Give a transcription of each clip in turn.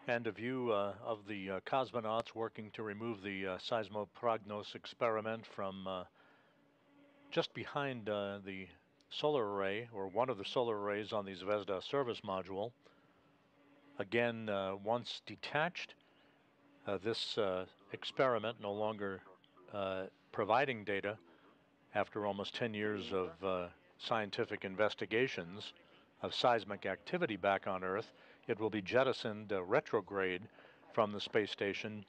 And a view of the cosmonauts working to remove the seismoprognos experiment from just behind the solar array, or one of the solar arrays on the Zvezda service module. Again, once detached, this experiment no longer providing data after almost 10 years of scientific investigations of seismic activity back on Earth. It will be jettisoned retrograde from the space station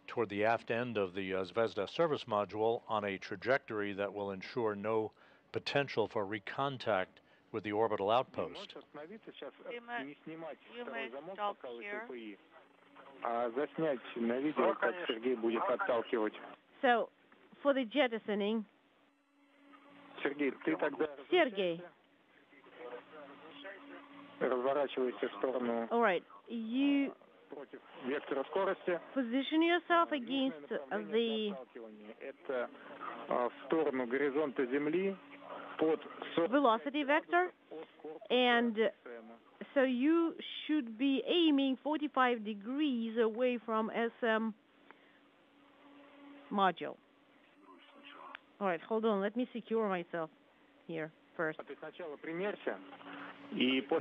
toward the aft end of the Zvezda service module on a trajectory that will ensure no potential for recontact with the orbital outpost. You may stop here. So, for the jettisoning, Sergey, all right, you position yourself against the velocity vector, and so you should be aiming 45 degrees away from SM module. All right, hold on. Let me secure myself here first.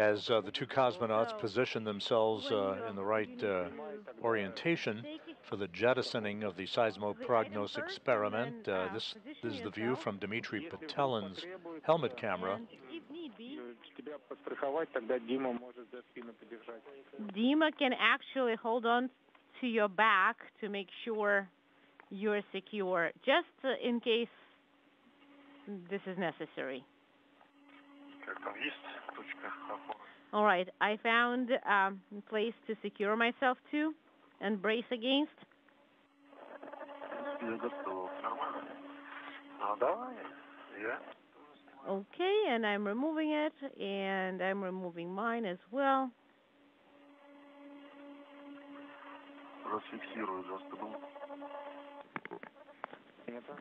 As the two cosmonauts position themselves in the right orientation for the jettisoning of the seismoprognos experiment, this is the view from Dmitry Petelin's helmet camera. If need be, Dima can actually hold on to your back to make sure you're secure, just in case this is necessary. All right, I found a place to secure myself to and brace against. Okay, and I'm removing it, and I'm removing mine as well.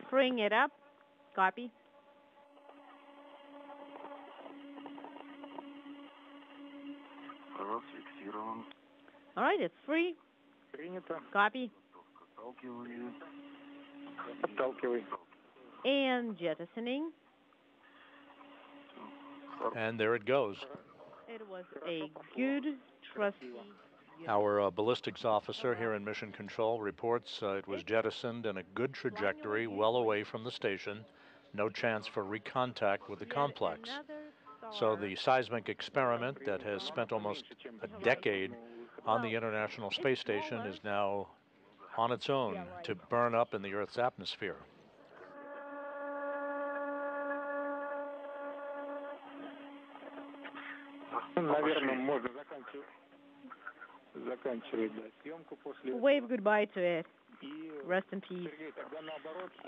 Bring it up. Copy. All right, it's free. Copy. And jettisoning. And there it goes. It was a good, trusty. Our ballistics officer here in Mission Control reports it was jettisoned in a good trajectory, well away from the station. No chance for recontact with the complex. So the seismic experiment that has spent almost a decade on the International Space Station is now on its own to burn up in the Earth's atmosphere. Wave goodbye to it. Rest in peace.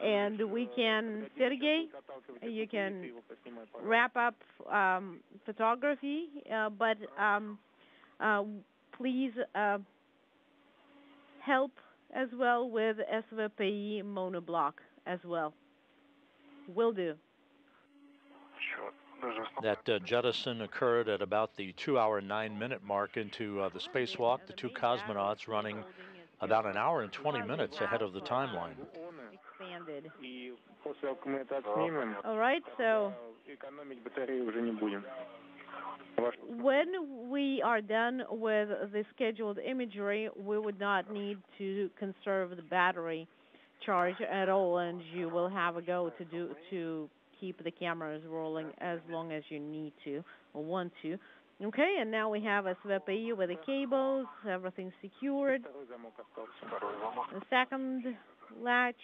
And we can, Sergey, you can wrap up photography, but please help as well with SVPI monoblock as well. Will do. That jettison occurred at about the 2-hour, 9-minute mark into the spacewalk. The two cosmonauts running about an hour and 20 minutes ahead of the timeline. Expanded. All right, so when we are done with the scheduled imagery, we would not need to conserve the battery charge at all, and you will have a go to keep the cameras rolling as long as you need to or want to. Okay, and now we have a SVPI with the cables, everything secured. The second latch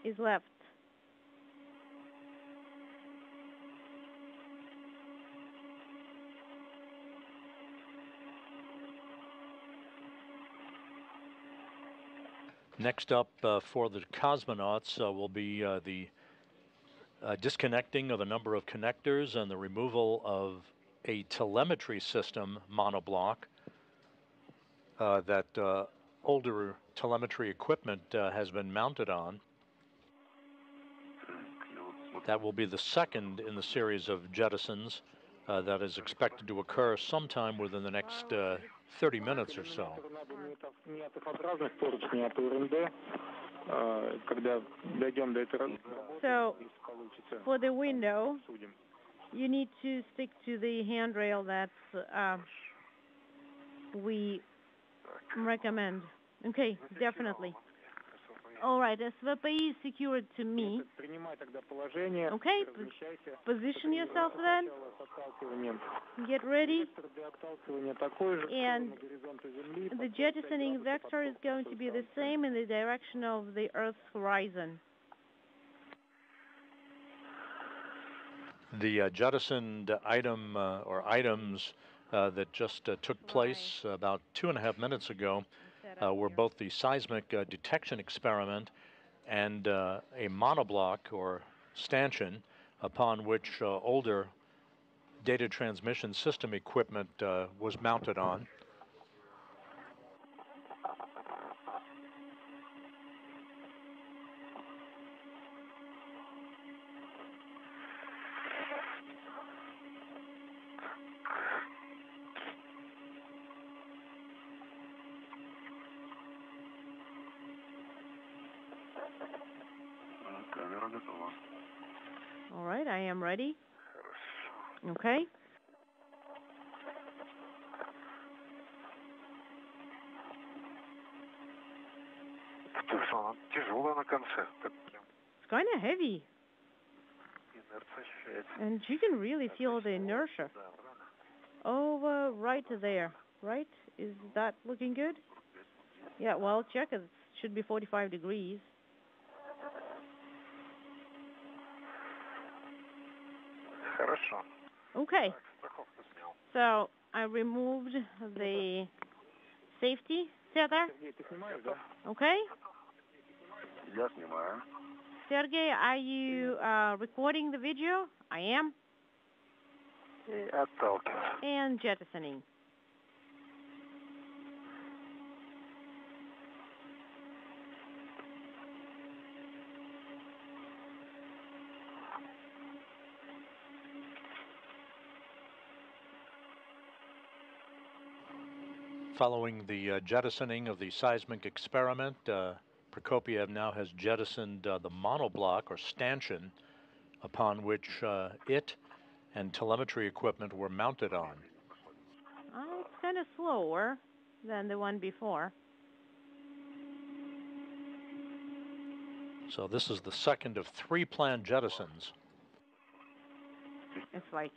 is left. Next up for the cosmonauts will be the disconnecting of a number of connectors and the removal of a telemetry system monoblock that older telemetry equipment has been mounted on. That will be the second in the series of jettisons that is expected to occur sometime within the next 30 minutes or so. So, for the window, you need to stick to the handrail that we recommend. Okay, definitely. All right, SVP is secured to me. Okay, position yourself then. Get ready. And the jettisoning vector is going to be the same in the direction of the Earth's horizon. The jettisoned item or items that just took place about 2.5 minutes ago were both the seismic detection experiment and a monoblock or stanchion upon which older data transmission system equipment was mounted on. All right, I am ready. Okay. It's kind of heavy. And you can really feel the inertia. Over right there, right? Is that looking good? Yeah, well, check it. It should be 45 degrees. Okay. So I removed the safety tether. Okay. Sergey, are you recording the video? I am. And jettisoning. Following the jettisoning of the seismic experiment, Prokopiev now has jettisoned the monoblock or stanchion upon which it and telemetry equipment were mounted on. It's kind of slower than the one before. So this is the second of 3 planned jettisons. It's like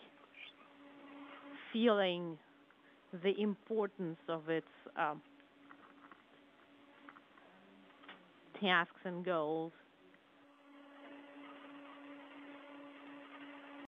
feeling the importance of its tasks and goals.